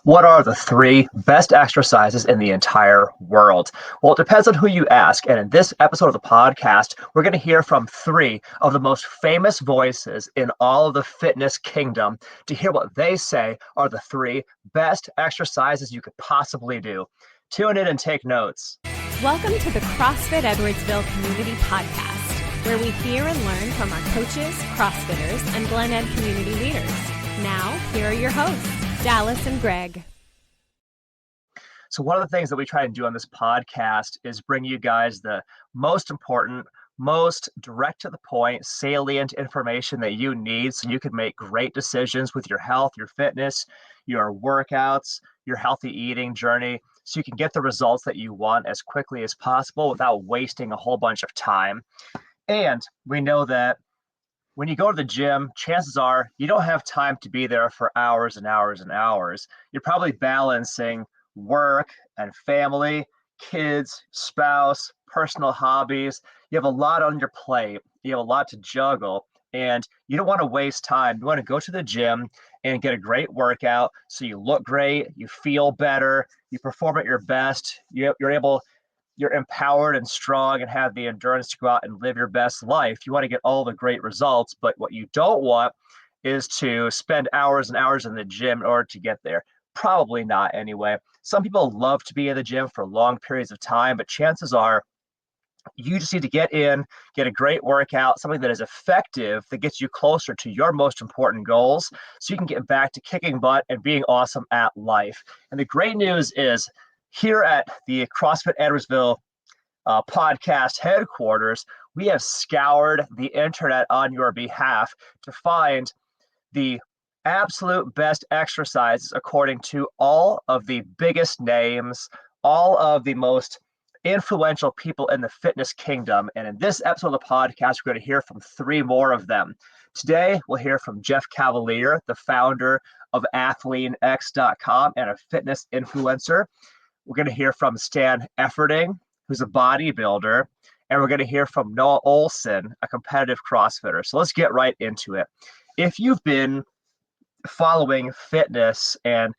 What are the three best exercises in the entire world? Well, it depends on who you ask. And in this episode of the podcast, we're going to hear from three of the most famous voices in all of the fitness kingdom to hear what they say are the three best exercises you could possibly do. Tune in and take notes. Welcome to the CrossFit Edwardsville Community Podcast, where we hear and learn from our coaches, CrossFitters, and Glen Ed community leaders. Now, here are your hosts, Dallas and Greg. So one of the things that we try and do on this podcast is bring you guys the most important, most direct to the point, salient information that you need so you can make great decisions with your health, your fitness, your workouts, your healthy eating journey, so you can get the results that you want as quickly as possible without wasting a whole bunch of time. And we know that when you go to the gym, chances are you don't have time to be there for hours and hours and hours. You're probably balancing work and family, kids, spouse, personal hobbies. You have a lot on your plate. You have a lot to juggle, and you don't want to waste time. You want to go to the gym and get a great workout so you look great, you feel better, you perform at your best, you're empowered and strong and have the endurance to go out and live your best life. You want to get all the great results, but what you don't want is to spend hours and hours in the gym in order to get there. Probably not anyway. Some people love to be in the gym for long periods of time, but chances are you just need to get in, get a great workout, something that is effective, that gets you closer to your most important goals so you can get back to kicking butt and being awesome at life. And the great news is, here at the CrossFit Edwardsville podcast headquarters, we have scoured the internet on your behalf to find the absolute best exercises according to all of the biggest names, all of the most influential people in the fitness kingdom. And in this episode of the podcast, we're going to hear from three more of them. Today, we'll hear from Jeff Cavaliere, the founder of AthleanX.com and a fitness influencer. We're going to hear from Stan Efferding, who's a bodybuilder, and we're going to hear from Noah Olson, a competitive CrossFitter. So let's get right into it. If you've been following fitness and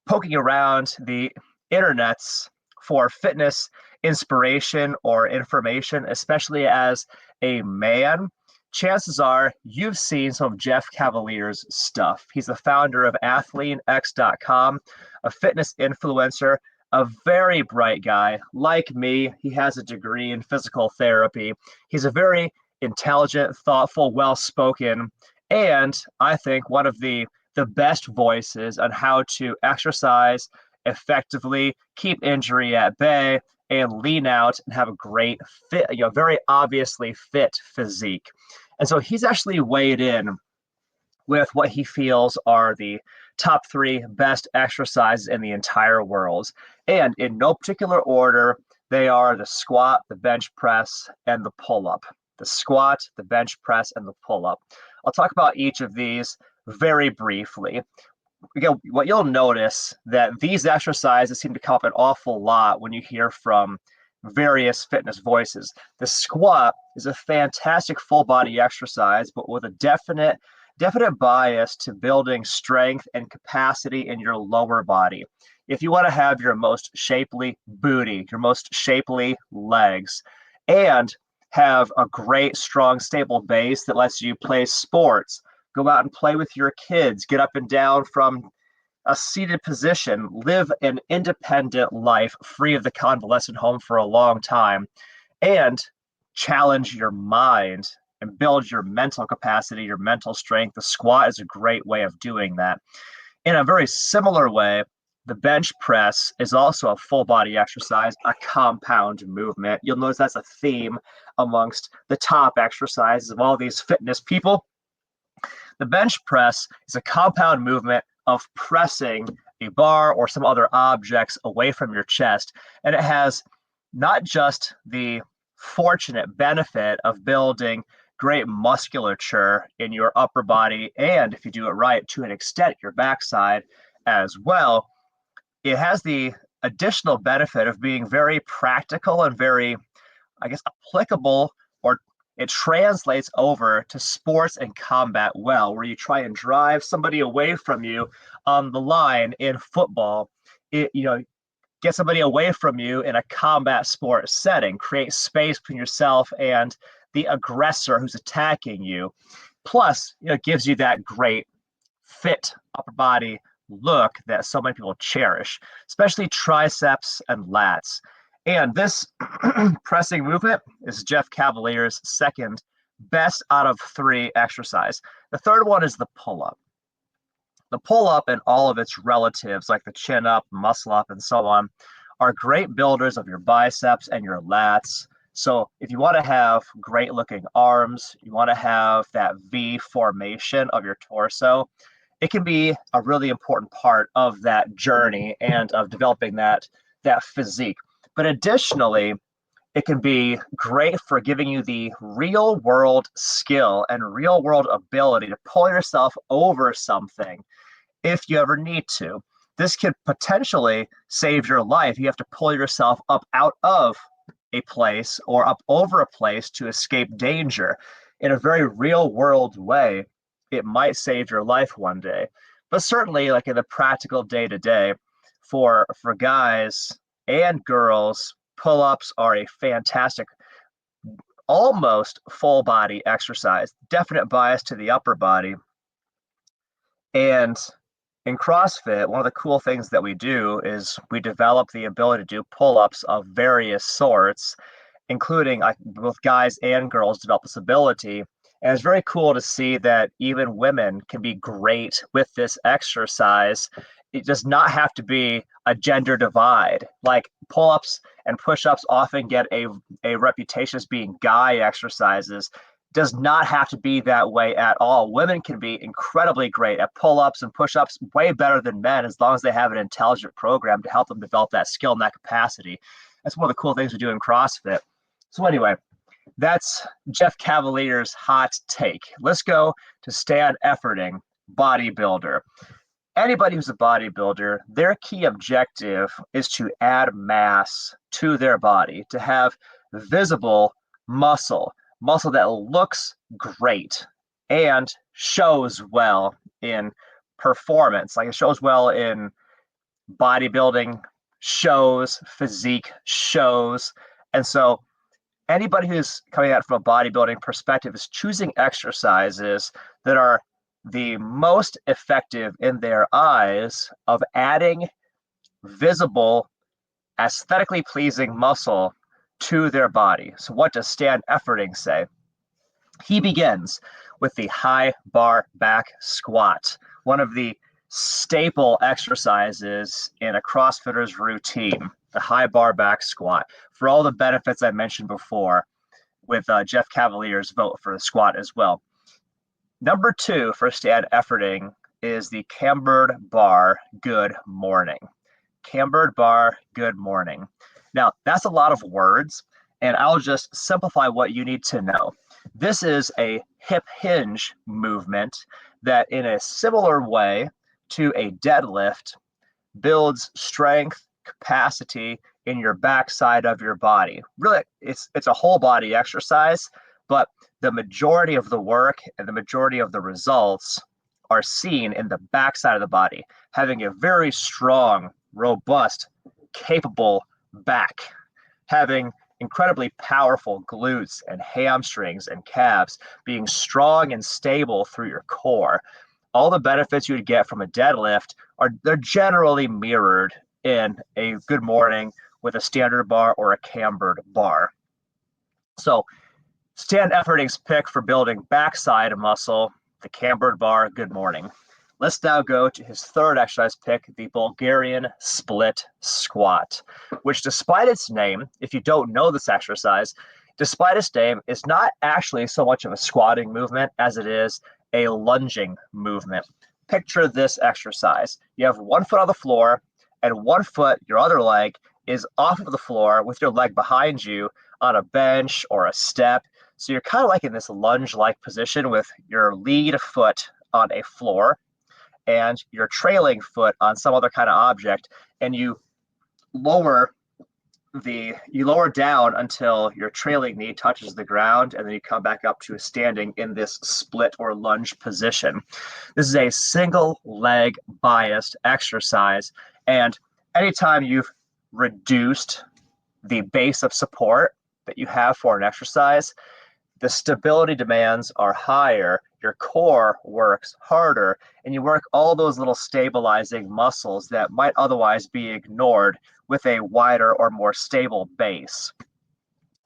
poking around the internets for fitness inspiration or information, especially as a man, chances are you've seen some of Jeff Cavaliere's stuff. He's the founder of AthleanX.com, a fitness influencer, a very bright guy. Like me, he has a degree in physical therapy. He's a very intelligent, thoughtful, well-spoken, and I think one of the best voices on how to exercise effectively, keep injury at bay, and lean out and have a great fit, very obviously fit physique. And so he's actually weighed in with what he feels are the top three best exercises in the entire world. And in no particular order, they are the squat, the bench press, and the pull-up. The squat, the bench press, and the pull-up. I'll talk about each of these very briefly. Again, what you'll notice that these exercises seem to come up an awful lot when you hear from various fitness voices. The squat is a fantastic full body exercise, but with a definite bias to building strength and capacity in your lower body. If you want to have your most shapely booty, your most shapely legs, and have a great, strong, stable base that lets you play sports, go out and play with your kids, get up and down from a seated position, live an independent life free of the convalescent home for a long time, and challenge your mind and build your mental capacity, your mental strength. The squat is a great way of doing that. In a very similar way, the bench press is also a full body exercise, a compound movement. You'll notice that's a theme amongst the top exercises of all these fitness people. The bench press is a compound movement of pressing a bar or some other objects away from your chest. And it has not just the fortunate benefit of building great musculature in your upper body, and if you do it right, to an extent, your backside as well. It has the additional benefit of being very practical and very, I guess, applicable or it translates over to sports and combat well, where you try and drive somebody away from you on the line in football. Get somebody away from you in a combat sport setting, create space between yourself and the aggressor who's attacking you. Plus, it gives you that great fit upper body look that so many people cherish, especially triceps and lats. And this pressing movement is Jeff Cavalier's second best out of 3 exercise. The third one is the pull-up. The pull-up and all of its relatives, like the chin-up, muscle-up, and so on, are great builders of your biceps and your lats. So if you want to have great-looking arms, you want to have that V formation of your torso, it can be a really important part of that journey and of developing that physique. But additionally, it can be great for giving you the real world skill and real world ability to pull yourself over something if you ever need to. This could potentially save your life. You have to pull yourself up out of a place or up over a place to escape danger. In a very real world way, it might save your life one day. But certainly, like in the practical day to day, for guys and girls, pull-ups are a fantastic, almost full body exercise, definite bias to the upper body. And in CrossFit, one of the cool things that we do is we develop the ability to do pull-ups of various sorts, including both guys and girls develop this ability. And it's very cool to see that even women can be great with this exercise. It does not have to be a gender divide. Like pull-ups and push-ups often get a reputation as being guy exercises. Does not have to be that way at all. Women can be incredibly great at pull-ups and push-ups, way better than men, as long as they have an intelligent program to help them develop that skill and that capacity. That's one of the cool things we do in CrossFit. So anyway, that's Jeff Cavalier's hot take. Let's go to Stan Efferding, bodybuilder. Anybody who's a bodybuilder, their key objective is to add mass to their body, to have visible muscle that looks great and shows well in performance. Like it shows well in bodybuilding shows, physique shows. And so anybody who's coming at it from a bodybuilding perspective is choosing exercises that are the most effective in their eyes of adding visible, aesthetically pleasing muscle to their body. So what does Stan Efferding say? He begins with the high bar back squat, one of the staple exercises in a CrossFitter's routine, the high bar back squat, for all the benefits I mentioned before, with Jeff Cavalier's vote for the squat as well. Number 2 for Stan Efferding is the cambered bar good morning. Cambered bar good morning. Now, that's a lot of words, and I'll just simplify what you need to know. This is a hip hinge movement that, in a similar way to a deadlift, builds strength, capacity in your backside of your body. Really, it's a whole body exercise, but the majority of the work and the majority of the results are seen in the backside of the body, having a very strong, robust, capable back, having incredibly powerful glutes and hamstrings and calves, being strong and stable through your core. All the benefits you would get from a deadlift they're generally mirrored in a good morning with a standard bar or a cambered bar. So Stan Efferding's pick for building backside muscle, the cambered bar good morning. Let's now go to his third exercise pick, the Bulgarian split squat, which, despite its name, if you don't know this exercise, despite its name, is not actually so much of a squatting movement as it is a lunging movement. Picture this exercise. You have one foot on the floor and one foot, your other leg, is off of the floor with your leg behind you on a bench or a step. So you're kind of like in this lunge-like position with your lead foot on a floor and your trailing foot on some other kind of object, and you lower you lower down until your trailing knee touches the ground, and then you come back up to a standing in this split or lunge position. This is a single leg biased exercise, and anytime you've reduced the base of support that you have for an exercise, the stability demands are higher, your core works harder, and you work all those little stabilizing muscles that might otherwise be ignored with a wider or more stable base.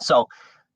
So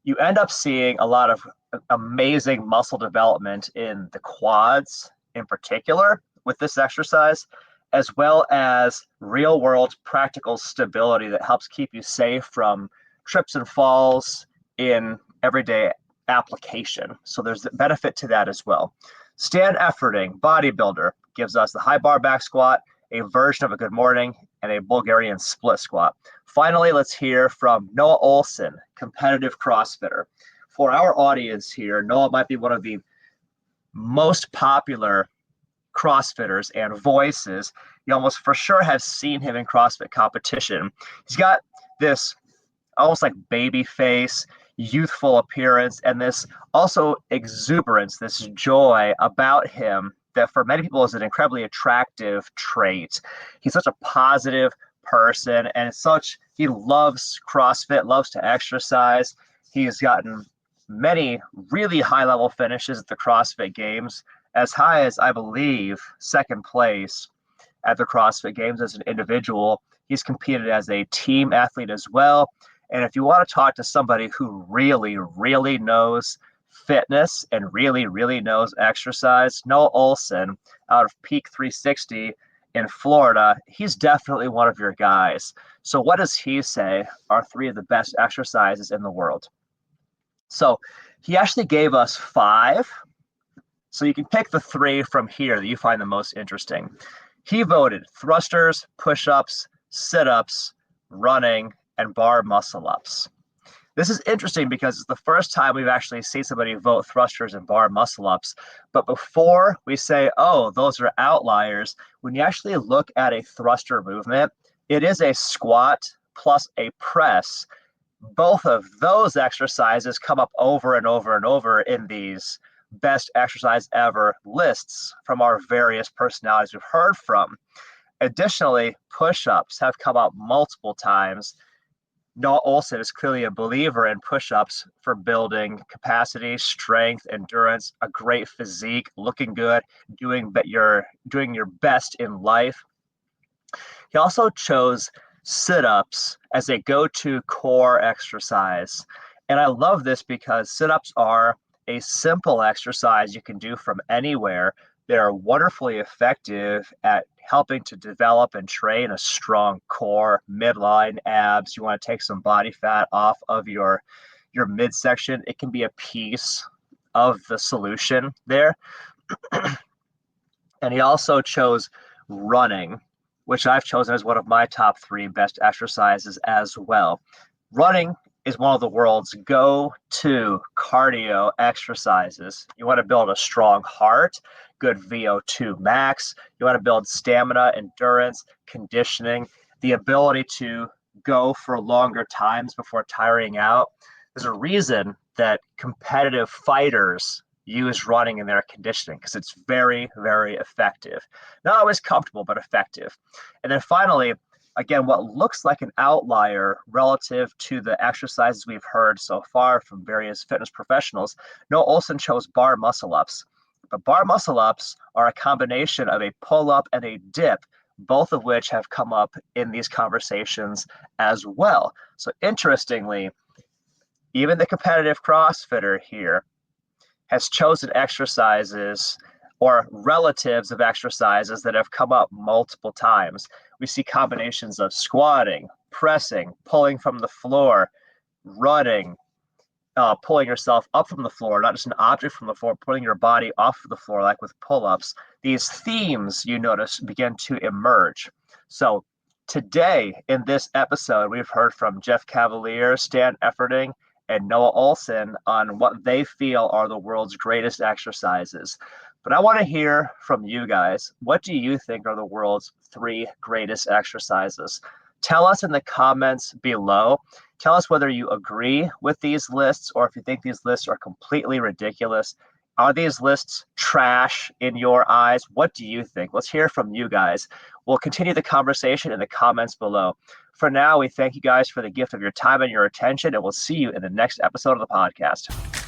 you end up seeing a lot of amazing muscle development in the quads in particular with this exercise, as well as real world practical stability that helps keep you safe from trips and falls in everyday application. So there's the benefit to that as well. Stand efforting bodybuilder gives us the high bar back squat, a version of a good morning, and a Bulgarian split squat. Finally, let's hear from Noah Olson, competitive CrossFitter. For our audience here, Noah might be one of the most popular CrossFitters and voices. You almost for sure have seen him in CrossFit competition. He's got this almost like baby face, youthful appearance, and this also exuberance, this joy about him that for many people is an incredibly attractive trait. He's such a positive person, and he loves CrossFit, loves to exercise. He's gotten many really high level finishes at the CrossFit Games, as high as I believe second place at the CrossFit Games as an individual. He's competed as a team athlete as well. And if you want to talk to somebody who really, really knows fitness and really, really knows exercise, Noah Olson out of Peak 360 in Florida, he's definitely one of your guys. So what does he say are three of the best exercises in the world? So he actually gave us 5. So you can pick the 3 from here that you find the most interesting. He voted thrusters, push-ups, sit-ups, running, and bar muscle-ups. This is interesting because it's the first time we've actually seen somebody vote thrusters and bar muscle-ups. But before we say, oh, those are outliers, when you actually look at a thruster movement, it is a squat plus a press. Both of those exercises come up over and over and over in these best exercise ever lists from our various personalities we've heard from. Additionally, push-ups have come up multiple times. Noah Olson is clearly a believer in push-ups for building capacity, strength, endurance, a great physique, looking good, doing your best in life. He also chose sit-ups as a go-to core exercise. And I love this because sit-ups are a simple exercise you can do from anywhere. They're wonderfully effective at helping to develop and train a strong core, midline, abs. You want to take some body fat off of your midsection. It can be a piece of the solution there. And he also chose running, which I've chosen as one of my top 3 best exercises as well. Running is one of the world's go-to cardio exercises. You want to build a strong heart, good VO2 max. You want to build stamina, endurance, conditioning, the ability to go for longer times before tiring out. There's a reason that competitive fighters use running in their conditioning because it's very, very effective. Not always comfortable, but effective. And then finally, again, what looks like an outlier relative to the exercises we've heard so far from various fitness professionals, Noah Olson chose bar muscle-ups. But bar muscle-ups are a combination of a pull-up and a dip, both of which have come up in these conversations as well. So interestingly, even the competitive CrossFitter here has chosen exercises or relatives of exercises that have come up multiple times. We see combinations of squatting, pressing, pulling from the floor, running, pulling yourself up from the floor, not just an object from the floor, pulling your body off of the floor, like with pull-ups. These themes, you notice, begin to emerge. So today, in this episode, we've heard from Jeff Cavalier, Stan Efferding, and Noah Olson on what they feel are the world's greatest exercises. But I want to hear from you guys. What do you think are the world's 3 greatest exercises? Tell us in the comments below. Tell us whether you agree with these lists or if you think these lists are completely ridiculous. Are these lists trash in your eyes? What do you think? Let's hear from you guys. We'll continue the conversation in the comments below. For now, we thank you guys for the gift of your time and your attention, and we'll see you in the next episode of the podcast.